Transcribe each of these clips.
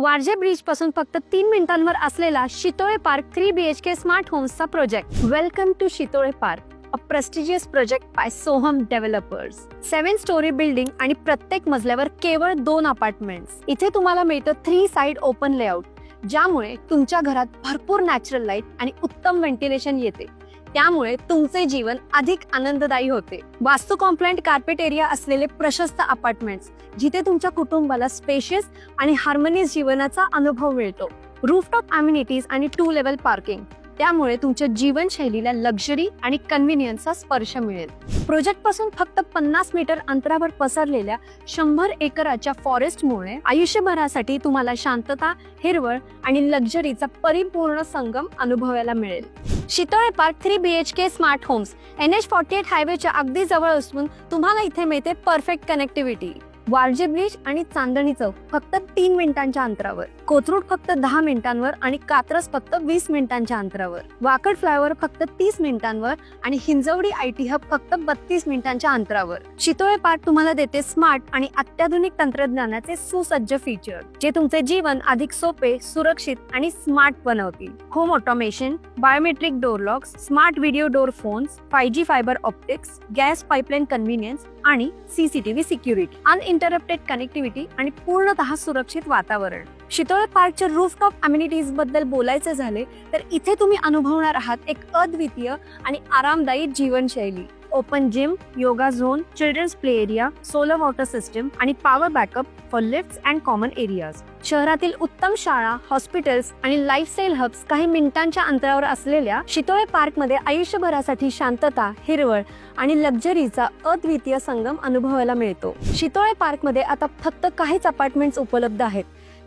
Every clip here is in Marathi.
वारजे ब्रिज पासून फक्त 3 मिनिटांवर असलेला शितोळे पार्क 3 BHK स्मार्ट होम्सचा प्रोजेक्ट. Welcome to Shitole park, a prestigious project by Soham developers. 7 storey building आणि प्रत्येक मजल्यावर केवळ 2 अपार्टमेंट्स. इथे तुम्हाला मिळतं 3 साइड ओपन लेआउट, ज्यामुळे तुमच्या घरात भरपूर नॅचरल लाईट आणि उत्तम व्हेंटिलेशन येते. त्यामुळे तुमचे जीवन अधिक आनंददायी होते. वास्तू कॉम्प्लायंट कार्पेट एरिया असलेले प्रशस्त अपार्टमेंट्स, जिथे तुमच्या कुटुंबाला स्पेशियस आणि हार्मोनियस जीवनाचा अनुभव मिळतो. रूफटॉप अम्युनिटीज आणि 2 लेवल पार्किंग, त्यामुळे तुमच्या जीवनशैलीला लक्झरी आणि कन्व्हिनियन्सचा स्पर्श मिळेल. प्रोजेक्ट पासून फक्त 50 मीटर अंतरावर पसरलेल्या 100 एकराच्या फॉरेस्टमुळे आयुष्यभरासाठी तुम्हाला शांतता, हिरवळ आणि लक्झरीचा परिपूर्ण संगम अनुभवायला मिळेल. Shitole park 3 BHK smart homes NH48 हायवेच्या अगदी जवळ असून तुम्हाला इथे मिळते परफेक्ट कनेक्टिव्हिटी. वारजे ब्रिज आणि चांदणी चौक फक्त 3 मिनिटांच्या अंतरावर, कोथरूड फक्त 10 मिनिटांवर आणि कात्रज फक्त 20 मिनिटांच्या अंतरावर, वाकड फ्लायओव्हर फक्त 30 मिनिटांवर आणि हिंजवडी IT हब फक्त 32 मिनिटांच्या अंतरावर. शितोळे पार्क तुम्हाला देते स्मार्ट आणि अत्याधुनिक तंत्रज्ञानाचे सुसज्ज फीचर, जे तुमचे जीवन अधिक सोपे, सुरक्षित आणि स्मार्ट बनवतील. Home automation, biometric door locks, smart video door phones, 5G fibre optics, gas pipeline convenience आणि CCTV सिक्युरिटी, अनइंटरप्टेड कनेक्टिव्हिटी आणि पूर्णतः सुरक्षित वातावरण. शितोळे पार्कच्या रूफटॉप अम्युनिटीज बद्दल बोलायचे झाले तर इथे तुम्ही अनुभवणार आहात एक अद्वितीय आणि आरामदायी जीवनशैली. Open gym, yoga zone, children's play area, solar water system आणि power backup for lifts and common areas. शहरातील उत्तम शाळा, हॉस्पिटल्स आणि लाईफस्टाईल हब्स काही मिनिटांच्या अंतरावर असलेल्या शितोळे पार्कमध्ये आयुष्यभरासाठी शांतता, हिरवळ आणि लक्झरीचा अद्वितीय संगम अनुभवायला मिळतो. शितोळे पार्कमध्ये आता फक्त काहीच अपार्टमेंट्स उपलब्ध आहेत.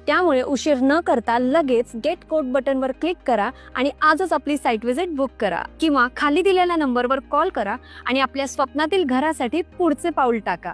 त्यामुळे उशीर न करता लगेच गेट कोड बटनवर क्लिक करा आणि आजच आपली साईट व्हिजिट बुक करा, किंवा खाली दिलेल्या नंबरवर कॉल करा आणि आपल्या स्वप्नातील घरासाठी पुढचे पाऊल टाका.